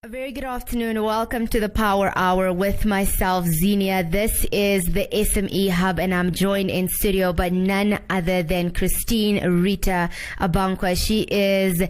A very good afternoon. Welcome to the Power Hour with myself, Xenia. This is the SME Hub, and I'm joined in studio by none other than Christine Rita Abankwa. She is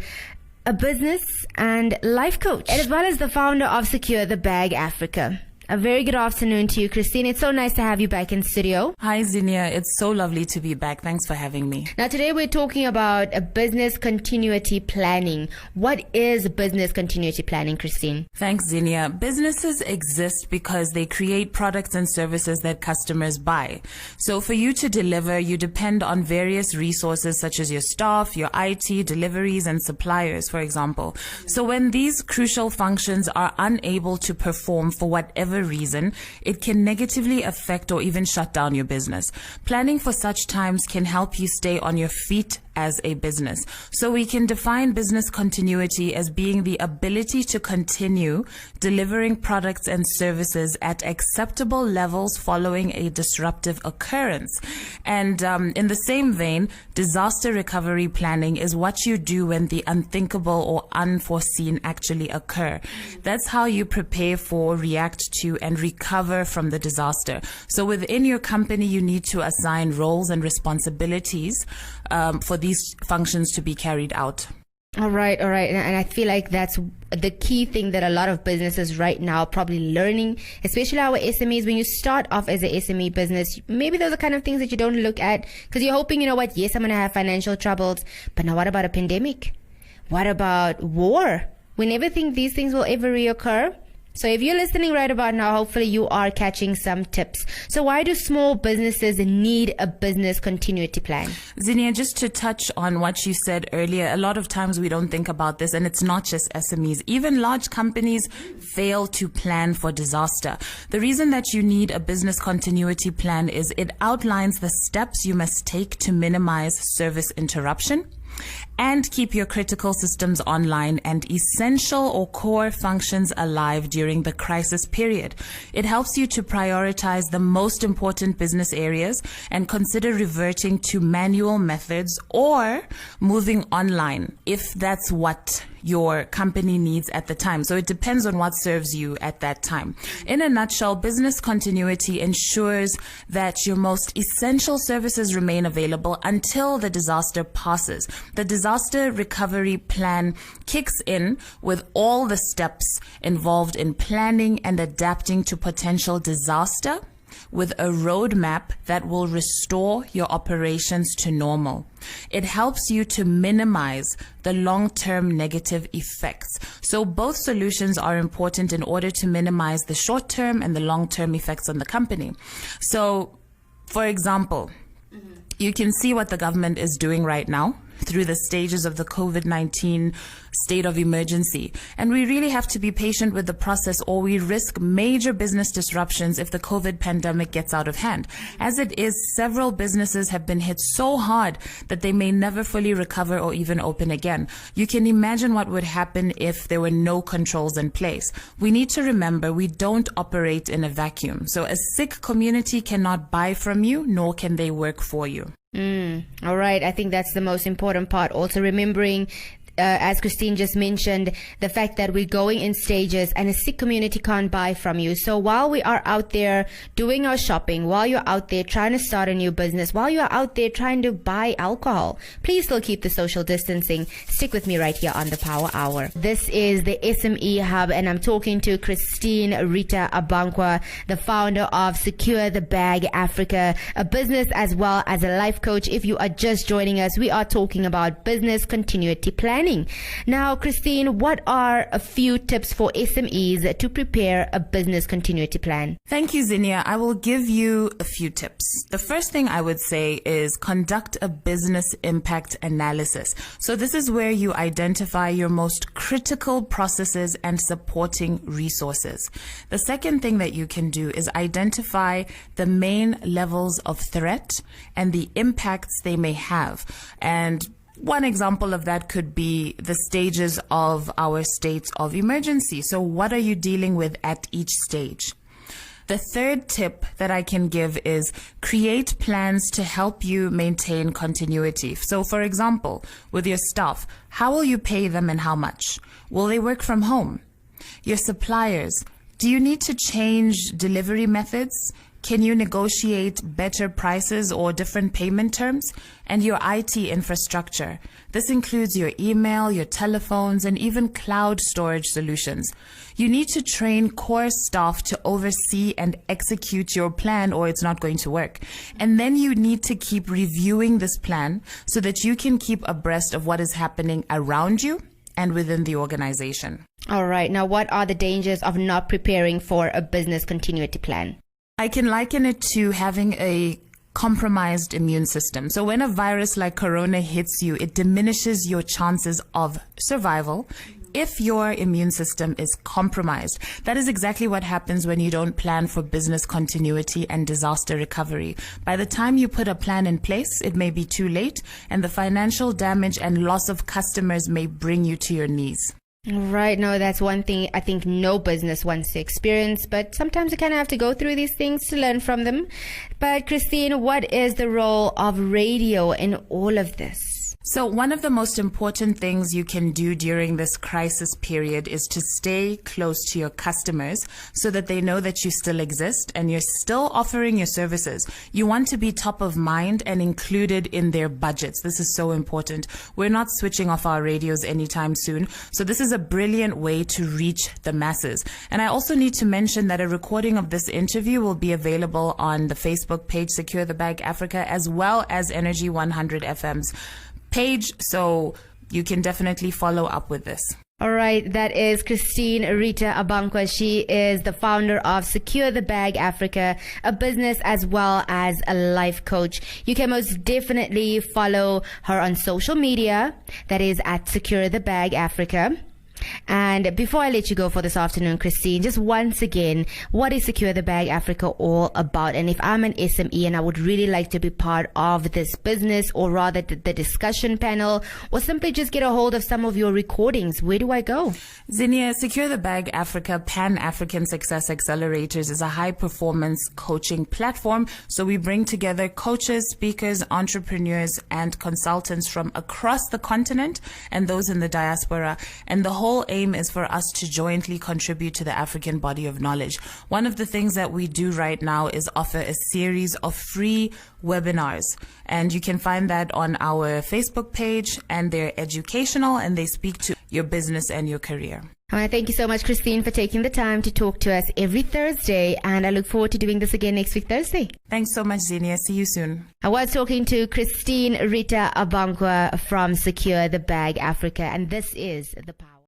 a business and life coach, as well as the founder of Secure the Bag Africa. A very good afternoon to you, Christine. It's so nice to have you back in studio. Hi, Xenia. It's so lovely to be back. Thanks for having me. Now, today we're talking about a business continuity planning. What is business continuity planning, Christine? Thanks, Xenia. Businesses exist because they create products and services that customers buy. So for you to deliver, you depend on various resources such as your staff, your IT, deliveries, and suppliers, for example. So when these crucial functions are unable to perform for whatever reason, it can negatively affect or even shut down your business. Planning for such times can help you stay on your feet as a business. So we can define business continuity as being the ability to continue delivering products and services at acceptable levels following a disruptive occurrence. And in the same vein, disaster recovery planning is what you do when the unthinkable or unforeseen actually occur. That's how you prepare for, react to, and recover from the disaster. So within your company, you need to assign roles and responsibilities for these functions to be carried out. All right. And I feel like that's the key thing that a lot of businesses right now are probably learning, especially our SMEs. When you start off as an SME business, maybe those are kind of things that you don't look at because you're hoping, you know what, yes, I'm going to have financial troubles. But now what about a pandemic? What about war? We never think these things will ever reoccur. So if you're listening right about now, hopefully you are catching some tips. So why do small businesses need a business continuity plan? Xenia, just to touch on what you said earlier, a lot of times we don't think about this, and it's not just SMEs. Even large companies fail to plan for disaster. The reason that you need a business continuity plan is it outlines the steps you must take to minimize service interruption and keep your critical systems online and essential or core functions alive during the crisis period. It helps you to prioritize the most important business areas and consider reverting to manual methods or moving online if that's what your company needs at the time. So it depends on what serves you at that time. In a nutshell, business continuity ensures that your most essential services remain available until the disaster passes. The disaster recovery plan kicks in with all the steps involved in planning and adapting to potential disaster, with a roadmap that will restore your operations to normal. It helps you to minimize the long-term negative effects. So both solutions are important in order to minimize the short-term and the long-term effects on the company. So, for example, you can see what the government is doing right now through the stages of the COVID-19 state of emergency. And we really have to be patient with the process, or we risk major business disruptions if the COVID pandemic gets out of hand. As it is, several businesses have been hit so hard that they may never fully recover or even open again. You can imagine what would happen if there were no controls in place. We need to remember we don't operate in a vacuum. So a sick community cannot buy from you, nor can they work for you. All right. I think that's the most important part. Also remembering, as Christine just mentioned, the fact that we're going in stages and a sick community can't buy from you. So while we are out there doing our shopping, while you're out there trying to start a new business, while you're out there trying to buy alcohol, please still keep the social distancing. Stick with me right here on the Power Hour. This is the SME Hub, and I'm talking to Christine Rita Abankwa, the founder of Secure the Bag Africa, a business as well as a life coach. If you are just joining us, we are talking about business continuity planning. Now, Christine, what are a few tips for SMEs to prepare a business continuity plan? Thank you, Xenia. I will give you a few tips. The first thing I would say is conduct a business impact analysis. So this is where you identify your most critical processes and supporting resources. The second thing that you can do is identify the main levels of threat and the impacts they may have. And one example of that could be the stages of our states of emergency. So what are you dealing with at each stage? The third tip that I can give is create plans to help you maintain continuity. So for example, with your staff, how will you pay them and how much? Will they work from home? Your suppliers. Do you need to change delivery methods? Can you negotiate better prices or different payment terms? And your IT infrastructure. This includes your email, your telephones, and even cloud storage solutions. You need to train core staff to oversee and execute your plan, or it's not going to work. And then you need to keep reviewing this plan so that you can keep abreast of what is happening around you and within the organization. All right. Now, what are the dangers of not preparing for a business continuity plan? I can liken it to having a compromised immune system. So when a virus like corona hits you, it diminishes your chances of survival if your immune system is compromised. That is exactly what happens when you don't plan for business continuity and disaster recovery. By the time you put a plan in place, it may be too late, and the financial damage and loss of customers may bring you to your knees. Right. No, that's one thing I think no business wants to experience, but sometimes you kind of have to go through these things to learn from them. But Christine, what is the role of radio in all of this? So one of the most important things you can do during this crisis period is to stay close to your customers so that they know that you still exist and you're still offering your services. You want to be top of mind and included in their budgets. This is so important. We're not switching off our radios anytime soon. So this is a brilliant way to reach the masses. And I also need to mention that a recording of this interview will be available on the Facebook page Secure the Bag Africa, as well as Energy 100 FM's page, so you can definitely follow up with this. All right, that is Christine Rita Abankwa. She is the founder of Secure the Bag Africa, a business as well as a life coach. You can most definitely follow her on social media. That is at Secure the Bag Africa. And before I let you go for this afternoon, Christine, just once again, what is Secure the Bag Africa all about? And if I'm an SME and I would really like to be part of this business, or rather the discussion panel, or simply just get a hold of some of your recordings, where do I go? Zinnia, Secure the Bag Africa Pan-African Success Accelerators is a high-performance coaching platform. So we bring together coaches, speakers, entrepreneurs, and consultants from across the continent and those in the diaspora. And the whole aim is for us to jointly contribute to the African body of knowledge. One of the things that we do right now is offer a series of free webinars, and you can find that on our Facebook page, and they're educational and they speak to your business and your career. I want to thank you so much, Christine, for taking the time to talk to us every Thursday, and I look forward to doing this again next week, Thursday. Thanks so much, Zinnia. See you soon. I was talking to Christine Rita Abankwa from Secure the Bag Africa, and this is The Power.